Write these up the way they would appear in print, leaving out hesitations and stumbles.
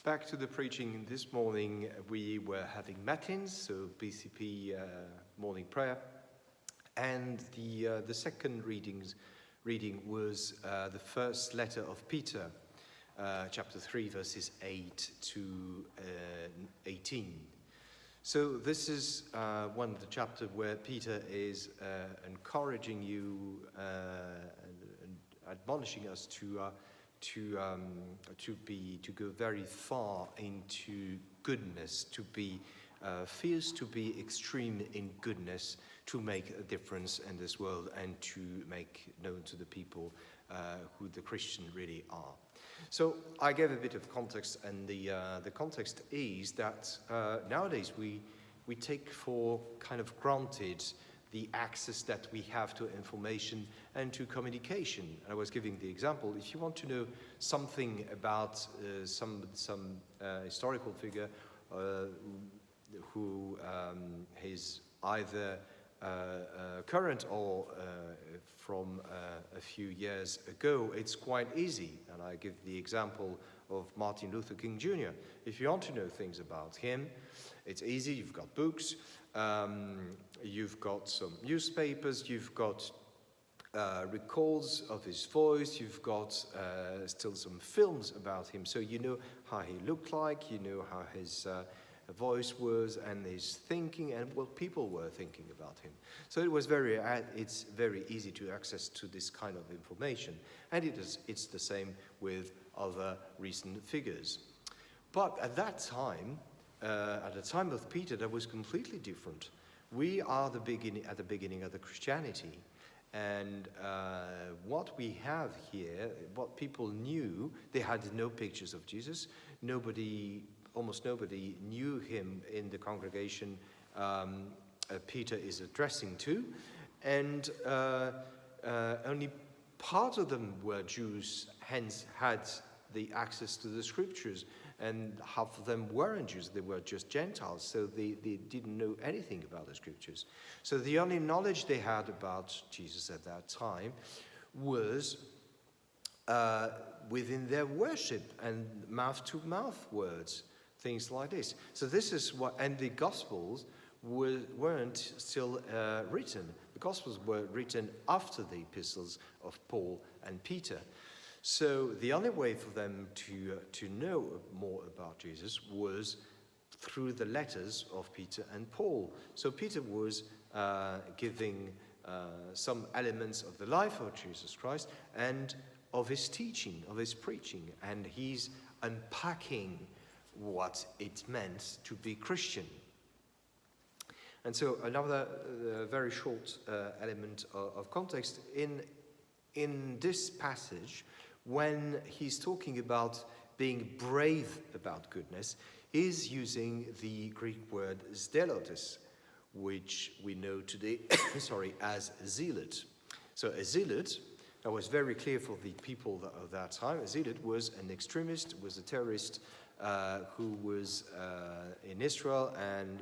Back to the preaching this morning. We were having matins, so BCP morning prayer, and the second reading was the first letter of Peter, chapter 3, verses 8 to 18. So this is one of the chapters where Peter is encouraging you and admonishing us to go very far into goodness, to be fierce, to be extreme in goodness, to make a difference in this world and to make known to the people who the Christians really are. So I gave a bit of context, and the context is that nowadays we take for kind of granted the access that we have to information and to communication. I was giving the example, if you want to know something about some historical figure who is either current or from a few years ago, it's quite easy. And I give the example of Martin Luther King Jr. If you want to know things about him, it's easy. You've got books, you've got some newspapers, you've got records of his voice, you've got still some films about him, so you know how he looked like, you know how his voice was and his thinking and what people were thinking about him. So it's very easy to access to this kind of information, and it's the same with other recent figures. But at that time, at the time of Peter, that was completely different. We are at the beginning of the Christianity, and what we have here, what people knew, they had no pictures of Jesus. Almost nobody knew him in the congregation Peter is addressing to, and only part of them were Jews, hence had the access to the scriptures, and half of them weren't Jews, they were just Gentiles, so they didn't know anything about the scriptures. So the only knowledge they had about Jesus at that time was within their worship and mouth-to-mouth words, things like this. So this is what, and the Gospels weren't still written. The Gospels were written after the epistles of Paul and Peter. So the only way for them to know more about Jesus was through the letters of Peter and Paul. So Peter was giving some elements of the life of Jesus Christ and of his teaching, of his preaching, and he's unpacking what it meant to be Christian. And so another very short element of context in this passage, when he's talking about being brave about goodness, is using the Greek word zealotes, which we know today as zealot. So a zealot, that was very clear for the people of that time. A zealot was an extremist, was a terrorist who was in Israel and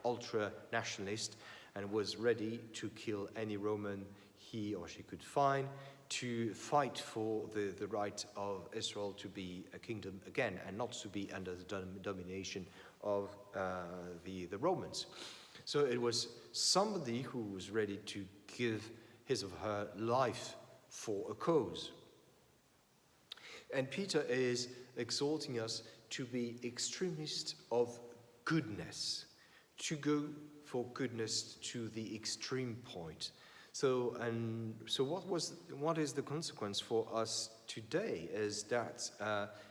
ultra-nationalist, and was ready to kill any Roman he or she could find, to fight for the right of Israel to be a kingdom again and not to be under the domination of the Romans. So it was somebody who was ready to give his or her life for a cause. And Peter is exhorting us to be extremists of goodness, to go for goodness to the extreme point. So what is the consequence for us today is that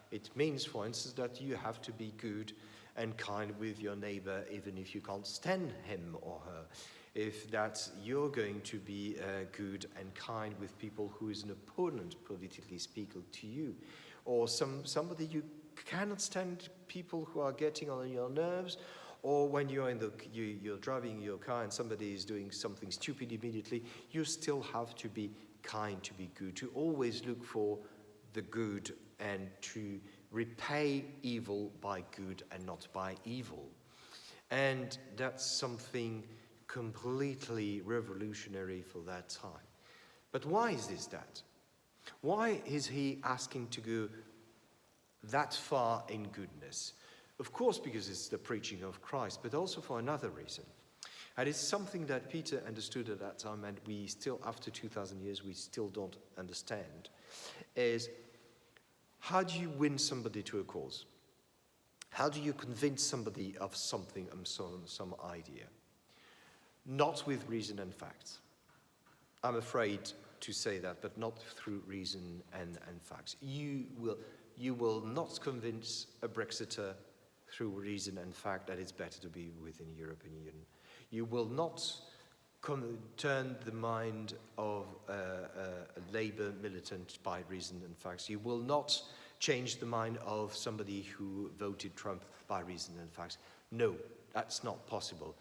it means, for instance, that you have to be good and kind with your neighbor, even if you can't stand him or her. If that you're going to be good and kind with people who is an opponent, politically speaking, to you, or somebody you cannot stand, people who are getting on your nerves, or when you're you're driving your car and somebody is doing something stupid immediately, you still have to be kind, to be good, to always look for the good and to repay evil by good and not by evil. And that's something completely revolutionary for that time. But why is that? Why is he asking to go that far in goodness. Of course, because it's the preaching of Christ, but also for another reason. And it's something that Peter understood at that time, and we still, after 2,000 years, we still don't understand, is how do you win somebody to a cause? How do you convince somebody of something, some idea? Not with reason and facts. I'm afraid to say that, but not through reason and facts. You will not convince a Brexiter through reason and fact that it's better to be within the European Union. You will not turn the mind of a Labour militant by reason and facts. You will not change the mind of somebody who voted Trump by reason and facts. No, that's not possible.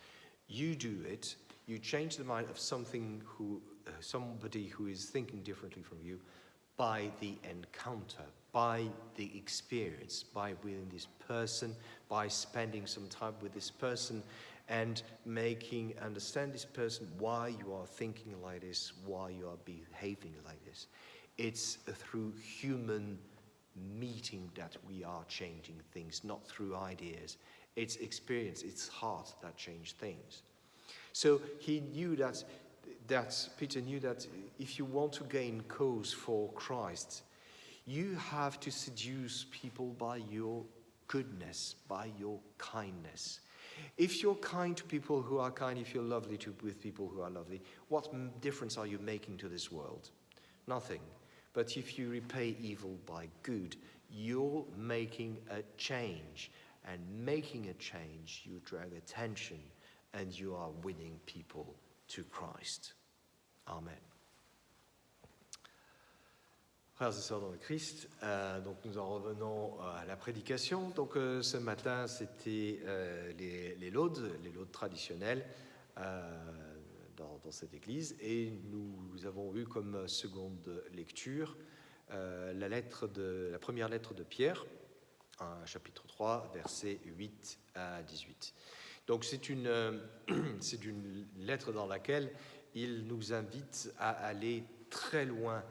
You do it, you change the mind of somebody who is thinking differently from you by the encounter, by the experience, by with this person, by spending some time with this person and understand this person why you are thinking like this, why you are behaving like this. It's through human meeting that we are changing things, not through ideas. It's experience, it's heart that change things. So he knew that Peter knew that if you want to gain cause for Christ, you have to seduce people by your goodness, by your kindness. If you're kind to people who are kind, if you're lovely with people who are lovely, what difference are you making to this world? Nothing. But if you repay evil by good, you're making a change. And making a change, you drag attention and you are winning people to Christ. Amen. Frères et sœurs dans le Christ, donc nous en revenons à la prédication. Donc ce matin, c'était les laudes traditionnelles dans cette église, et nous avons eu comme seconde lecture la première lettre de Pierre, chapitre 3, versets 8 à 18. Donc c'est une lettre dans laquelle il nous invite à aller très loin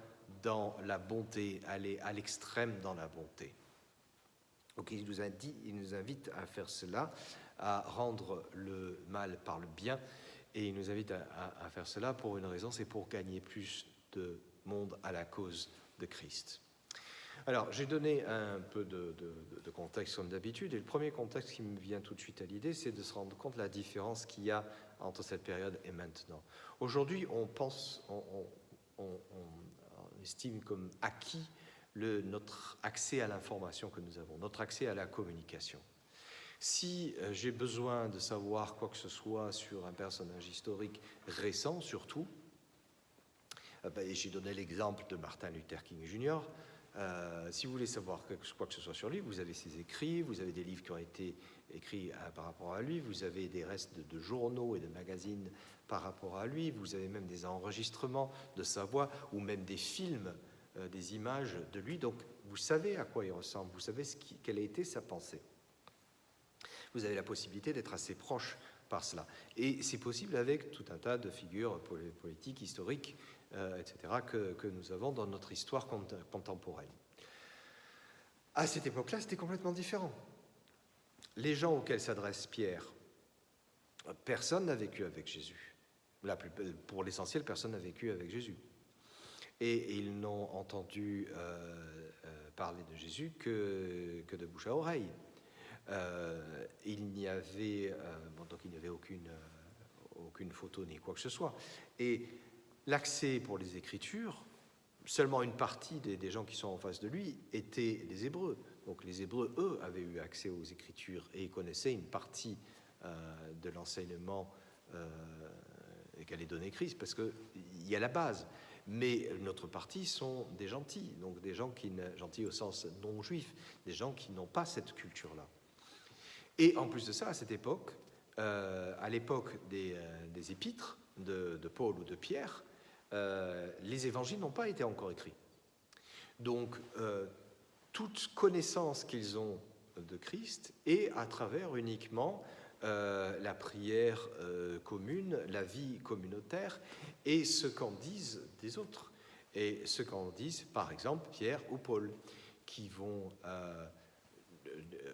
dans la bonté, aller à l'extrême dans la bonté. Donc il nous invite à faire cela, à rendre le mal par le bien, et il nous invite à faire cela pour une raison, c'est pour gagner plus de monde à la cause de Christ. Alors, j'ai donné un peu de contexte comme d'habitude, et le premier contexte qui me vient tout de suite à l'idée, c'est de se rendre compte de la différence qu'il y a entre cette période et maintenant. Aujourd'hui, on estime comme acquis notre accès à l'information que nous avons, notre accès à la communication. Si j'ai besoin de savoir quoi que ce soit sur un personnage historique récent, surtout, j'ai donné l'exemple de Martin Luther King Jr., si vous voulez savoir quoi que ce soit sur lui, vous avez ses écrits, vous avez des livres qui ont été écrits par rapport à lui, vous avez des restes de journaux et de magazines par rapport à lui, vous avez même des enregistrements de sa voix ou même des films, des images de lui. Donc vous savez à quoi il ressemble, vous savez quelle a été sa pensée. Vous avez la possibilité d'être assez proche par cela. Et c'est possible avec tout un tas de figures politiques, historiques, etc., que nous avons dans notre histoire contemporaine. À cette époque-là, c'était complètement différent. Les gens auxquels s'adresse Pierre, personne n'a vécu avec Jésus. Pour l'essentiel, personne n'a vécu avec Jésus. Et ils n'ont entendu parler de Jésus que de bouche à oreille. Il n'y avait aucune photo ni quoi que ce soit. Et l'accès pour les Écritures, seulement une partie des gens qui sont en face de lui étaient les Hébreux. Donc les Hébreux, eux, avaient eu accès aux Écritures et connaissaient une partie de l'enseignement qu'allait donner Christ, parce qu'il y a la base. Mais notre partie sont des gentils, donc des gens gentils au sens non juif, des gens qui n'ont pas cette culture-là. Et en plus de ça, à cette époque, à l'époque des épîtres de Paul ou de Pierre, les évangiles n'ont pas été encore écrits. Donc, toute connaissance qu'ils ont de Christ est à travers uniquement la prière commune, la vie communautaire et ce qu'en disent des autres. Et ce qu'en disent, par exemple, Pierre ou Paul, qui vont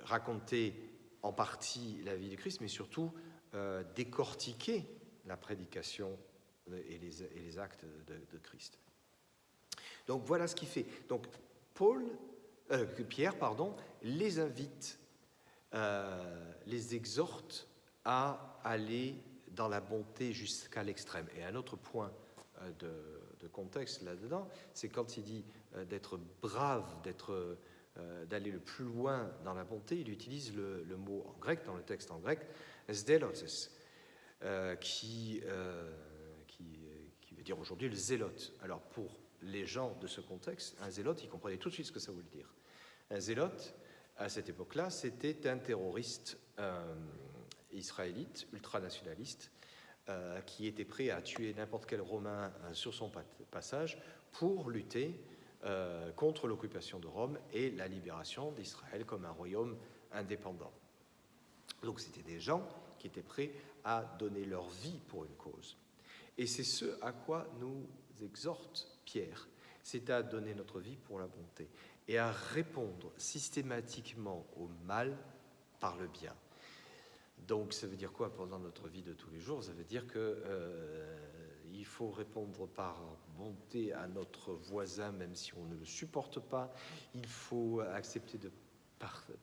raconter en partie la vie de Christ, mais surtout décortiquer la prédication et les actes de Christ. Donc voilà ce qu'il fait. Donc Pierre, les invite, les exhorte à aller dans la bonté jusqu'à l'extrême. Et un autre point de contexte là-dedans, c'est quand il dit d'être brave, d'aller le plus loin dans la bonté, il utilise le mot en grec, dans le texte en grec, sdelotes, qui veut dire aujourd'hui le zélote. Alors pour les gens de ce contexte, un zélote, ils comprenaient tout de suite ce que ça voulait dire. Un zélote, à cette époque-là, c'était un terroriste israélite, ultranationaliste, qui était prêt à tuer n'importe quel Romain sur son passage pour lutter contre l'occupation de Rome et la libération d'Israël comme un royaume indépendant. Donc c'était des gens qui étaient prêts à donner leur vie pour une cause. Et c'est ce à quoi nous exhorte Pierre, c'est à donner notre vie pour la bonté et à répondre systématiquement au mal par le bien. Donc ça veut dire quoi pendant notre vie de tous les jours? Ça veut dire qu'il faut répondre par bonté à notre voisin même si on ne le supporte pas. Il faut accepter de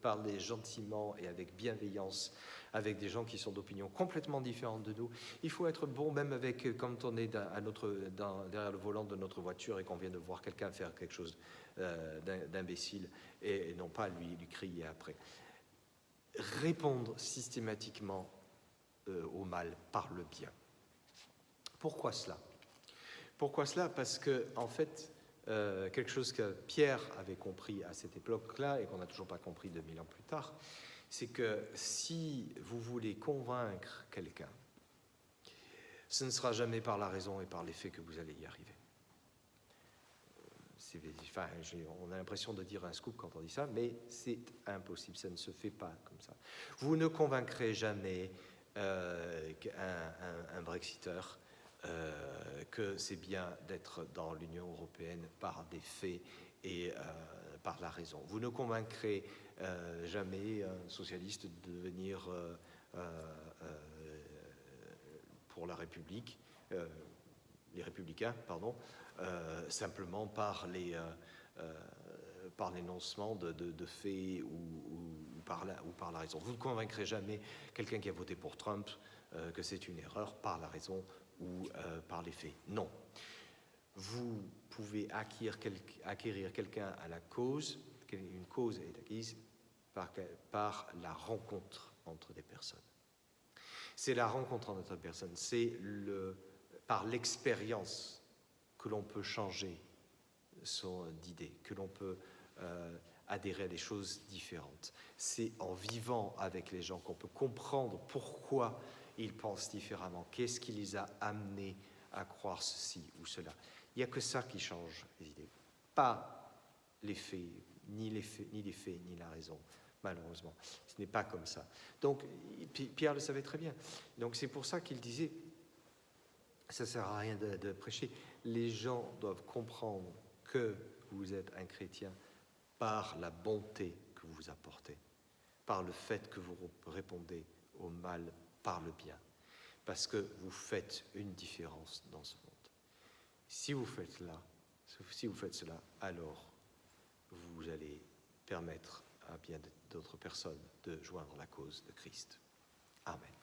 parler gentiment et avec bienveillance avec des gens qui sont d'opinions complètement différentes de nous. Il faut être bon même quand on est derrière le volant de notre voiture et qu'on vient de voir quelqu'un faire quelque chose d'imbécile et non pas lui crier après. Répondre systématiquement au mal par le bien. Pourquoi cela? Pourquoi cela? Parce que, en fait, quelque chose que Pierre avait compris à cette époque-là et qu'on n'a toujours pas compris 2000 ans plus tard, c'est que si vous voulez convaincre quelqu'un, ce ne sera jamais par la raison et par les faits que vous allez y arriver. On a l'impression de dire un scoop quand on dit ça, mais c'est impossible, ça ne se fait pas comme ça. Vous ne convaincrez jamais un Brexiteur que c'est bien d'être dans l'Union européenne par des faits et par la raison. Vous ne convaincrez jamais un socialiste de devenir pour la République, les républicains, simplement par l'énoncement de faits ou par la raison. Vous ne convaincrez jamais quelqu'un qui a voté pour Trump que c'est une erreur par la raison ou par les faits. Non. Vous pouvez acquérir quelqu'un à la cause. Une cause est acquise par la rencontre entre des personnes. C'est la rencontre entre des personnes. C'est par l'expérience que l'on peut changer d'idée, que l'on peut adhérer à des choses différentes. C'est en vivant avec les gens qu'on peut comprendre pourquoi ils pensent différemment, qu'est-ce qui les a amenés à croire ceci ou cela. Il n'y a que ça qui change les idées, pas les faits, ni les faits, ni la raison. Malheureusement, ce n'est pas comme ça. Donc, Pierre le savait très bien. Donc, c'est pour ça qu'il disait, ça ne sert à rien de prêcher. Les gens doivent comprendre que vous êtes un chrétien par la bonté que vous apportez, par le fait que vous répondez au mal par le bien, parce que vous faites une différence dans ce monde. Si vous faites cela, alors vous allez permettre à bien d'autres personnes de joindre la cause de Christ. Amen.